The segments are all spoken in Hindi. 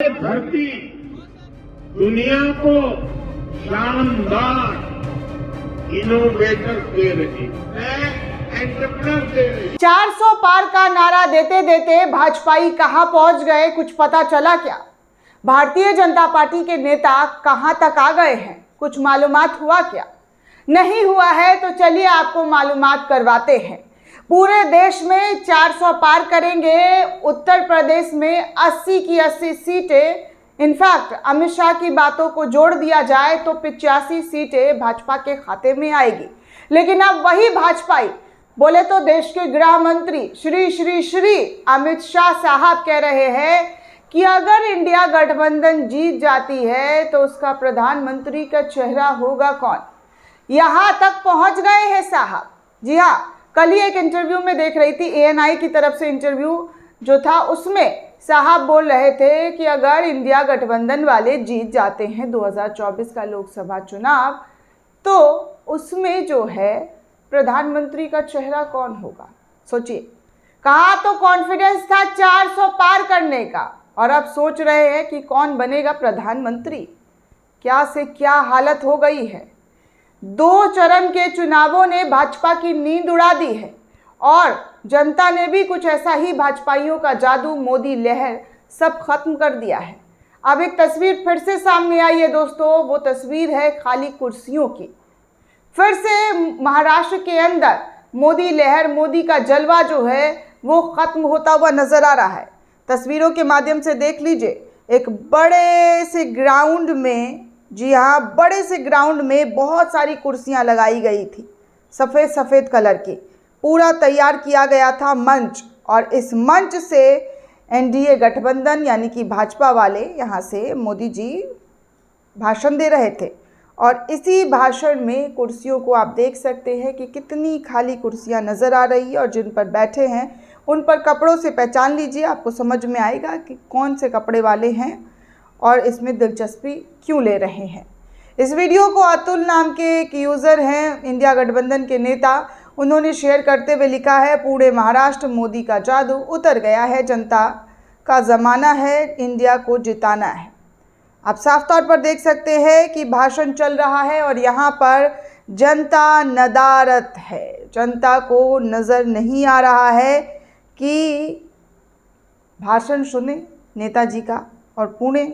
धरती दुनिया को शानदार इनोवेटर दे रही है, एंटरप्रेन्योर दे रही है। 400 पार का नारा देते देते भाजपाई कहां पहुंच गए, कुछ पता चला क्या? भारतीय जनता पार्टी के नेता कहां तक आ गए हैं, कुछ मालूमात हुआ क्या? नहीं हुआ है तो चलिए आपको मालूमात करवाते हैं। पूरे देश में 400 पार करेंगे। उत्तर प्रदेश में 80 की 80 सीटें, इनफैक्ट अमित शाह की बातों को जोड़ दिया जाए तो 85 सीटें भाजपा के खाते में आएगी। लेकिन अब वही भाजपाई बोले तो देश के गृह मंत्री श्री अमित शाह साहब कह रहे हैं कि अगर इंडिया गठबंधन जीत जाती है तो उसका प्रधानमंत्री का चेहरा होगा कौन। यहां तक पहुंच गए हैं साहब। जी हाँ, कल ही एक इंटरव्यू में देख रही थी, ANI की तरफ से इंटरव्यू जो था, उसमें साहब बोल रहे थे कि अगर इंडिया गठबंधन वाले जीत जाते हैं 2024 का लोकसभा चुनाव तो उसमें जो है प्रधानमंत्री का चेहरा कौन होगा। सोचिए, कहा तो कॉन्फिडेंस था 400 पार करने का, और अब सोच रहे हैं कि कौन बनेगा प्रधानमंत्री। क्या से क्या हालत हो गई है। 2 चरण के चुनावों ने भाजपा की नींद उड़ा दी है और जनता ने भी कुछ ऐसा ही भाजपाइयों का जादू, मोदी लहर सब खत्म कर दिया है। अब एक तस्वीर फिर से सामने आई है दोस्तों, वो तस्वीर है खाली कुर्सियों की। फिर से महाराष्ट्र के अंदर मोदी लहर, मोदी का जलवा जो है वो खत्म होता हुआ नजर आ रहा है। तस्वीरों के माध्यम से देख लीजिए, एक बड़े से ग्राउंड में, जी हाँ, बड़े से ग्राउंड में बहुत सारी कुर्सियां लगाई गई थी, सफ़ेद सफ़ेद कलर की। पूरा तैयार किया गया था मंच, और इस मंच से NDA गठबंधन यानी कि भाजपा वाले यहाँ से मोदी जी भाषण दे रहे थे। और इसी भाषण में कुर्सियों को आप देख सकते हैं कि कितनी खाली कुर्सियां नज़र आ रही है, और जिन पर बैठे हैं उन पर कपड़ों से पहचान लीजिए, आपको समझ में आएगा कि कौन से कपड़े वाले हैं और इसमें दिलचस्पी क्यों ले रहे हैं। इस वीडियो को अतुल नाम के एक यूज़र हैं, इंडिया गठबंधन के नेता, उन्होंने शेयर करते हुए लिखा है, पूरे महाराष्ट्र मोदी का जादू उतर गया है, जनता का ज़माना है, इंडिया को जिताना है। आप साफ तौर पर देख सकते हैं कि भाषण चल रहा है और यहाँ पर जनता नदारत है। जनता को नज़र नहीं आ रहा है कि भाषण सुने नेताजी का, और पुणे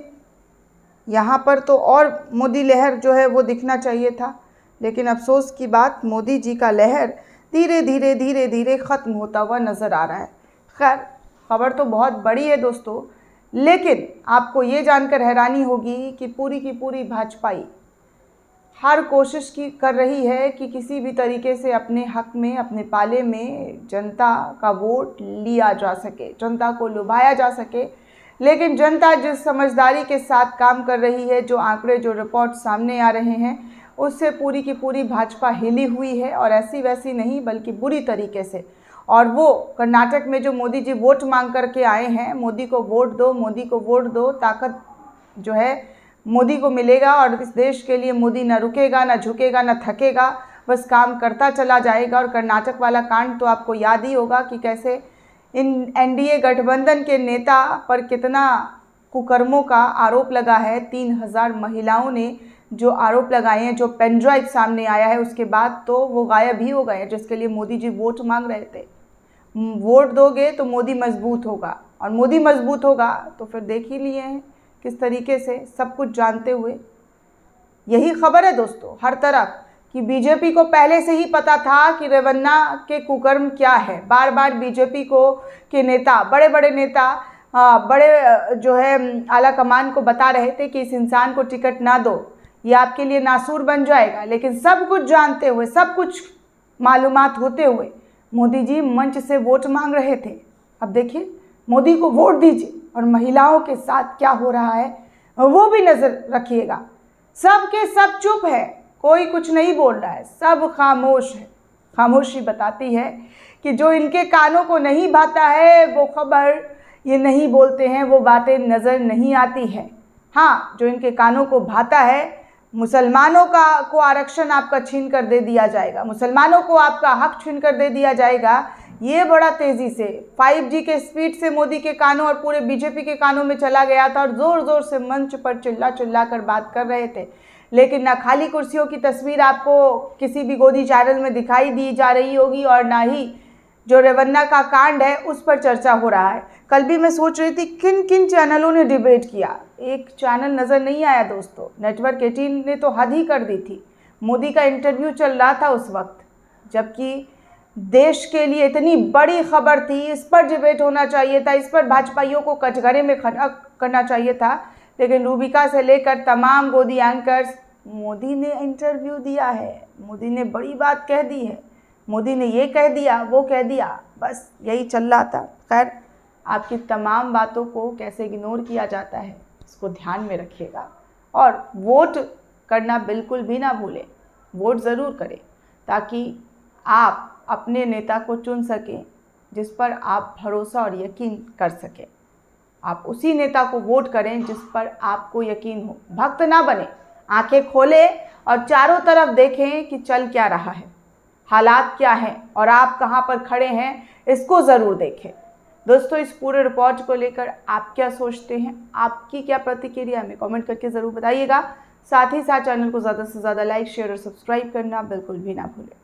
यहाँ पर तो और मोदी लहर जो है वो दिखना चाहिए था। लेकिन अफसोस की बात, मोदी जी का लहर धीरे धीरे ख़त्म होता हुआ नज़र आ रहा है। खैर, खबर तो बहुत बड़ी है दोस्तों, लेकिन आपको ये जानकर हैरानी होगी कि पूरी की पूरी भाजपाई हर कोशिश कर रही है कि किसी भी तरीके से अपने हक में, अपने पाले में जनता का वोट लिया जा सके, जनता को लुभाया जा सके। लेकिन जनता जिस समझदारी के साथ काम कर रही है, जो आंकड़े, जो रिपोर्ट सामने आ रहे हैं, उससे पूरी की पूरी भाजपा हिली हुई है, और ऐसी वैसी नहीं बल्कि बुरी तरीके से। और वो कर्नाटक में जो मोदी जी वोट मांग करके आए हैं, मोदी को वोट दो, मोदी को वोट दो, ताकत जो है मोदी को मिलेगा, और इस देश के लिए मोदी न रुकेगा, न झुकेगा, न थकेगा, बस काम करता चला जाएगा। और कर्नाटक वाला कांड तो आपको याद ही होगा कि कैसे इन NDA गठबंधन के नेता पर कितना कुकर्मों का आरोप लगा है। 3000 महिलाओं ने जो आरोप लगाए हैं, जो पेन ड्राइव सामने आया है, उसके बाद तो वो गायब ही हो गए हैं, जिसके लिए मोदी जी वोट मांग रहे थे। वोट दोगे तो मोदी मजबूत होगा, और मोदी मजबूत होगा तो फिर देख ही लिए हैं किस तरीके से, सब कुछ जानते हुए। यही खबर है दोस्तों हर तरफ कि बीजेपी को पहले से ही पता था कि रेवन्ना के कुकर्म क्या है। बार बार बीजेपी को के नेता, बड़े बड़े नेता, बड़े जो है आला कमान को बता रहे थे कि इस इंसान को टिकट ना दो, ये आपके लिए नासूर बन जाएगा। लेकिन सब कुछ जानते हुए, सब कुछ मालूमात होते हुए मोदी जी मंच से वोट मांग रहे थे। अब देखिए, मोदी को वोट दीजिए, और महिलाओं के साथ क्या हो रहा है वो भी नज़र रखिएगा। सब के सब चुप है, कोई कुछ नहीं बोल रहा है, सब खामोश है। खामोशी बताती है कि जो इनके कानों को नहीं भाता है वो खबर ये नहीं बोलते हैं, वो बातें नज़र नहीं आती है। हाँ, जो इनके कानों को भाता है, मुसलमानों को आरक्षण आपका छीन कर दे दिया जाएगा, मुसलमानों को आपका हक छीन कर दे दिया जाएगा, ये बड़ा तेज़ी से 5G के स्पीड से मोदी के कानों और पूरे बीजेपी के कानों में चला गया था और ज़ोर ज़ोर से मंच पर चिल्ला चिल्ला कर बात कर रहे थे। लेकिन ना खाली कुर्सियों की तस्वीर आपको किसी भी गोदी चैनल में दिखाई दी जा रही होगी और ना ही जो रेवन्ना का कांड है उस पर चर्चा हो रहा है। कल भी मैं सोच रही थी किन किन चैनलों ने डिबेट किया, एक चैनल नज़र नहीं आया दोस्तों। नेटवर्क 18 ने तो हद ही कर दी थी। मोदी का इंटरव्यू चल रहा था उस वक्त, जबकि देश के लिए इतनी बड़ी खबर थी, इस पर डिबेट होना चाहिए था, इस पर भाजपाइयों को कटघरे में खड़ा करना चाहिए था। लेकिन रूबिका से लेकर तमाम गोदी एंकर्स, मोदी ने इंटरव्यू दिया है, मोदी ने बड़ी बात कह दी है, मोदी ने ये कह दिया वो कह दिया, बस यही चल रहा था। खैर, आपकी तमाम बातों को कैसे इग्नोर किया जाता है इसको ध्यान में रखिएगा और वोट करना बिल्कुल भी ना भूलें। वोट ज़रूर करें ताकि आप अपने नेता को चुन सकें जिस पर आप भरोसा और यकीन कर सकें। आप उसी नेता को वोट करें जिस पर आपको यकीन हो। भक्त ना बने, आंखें खोलें और चारों तरफ देखें कि चल क्या रहा है, हालात क्या हैं और आप कहां पर खड़े हैं, इसको ज़रूर देखें। दोस्तों, इस पूरे रिपोर्ट को लेकर आप क्या सोचते हैं, आपकी क्या प्रतिक्रिया हमें कमेंट करके ज़रूर बताइएगा। साथ ही साथ चैनल को ज़्यादा से ज़्यादा लाइक, शेयर और सब्सक्राइब करना बिल्कुल भी ना भूलें।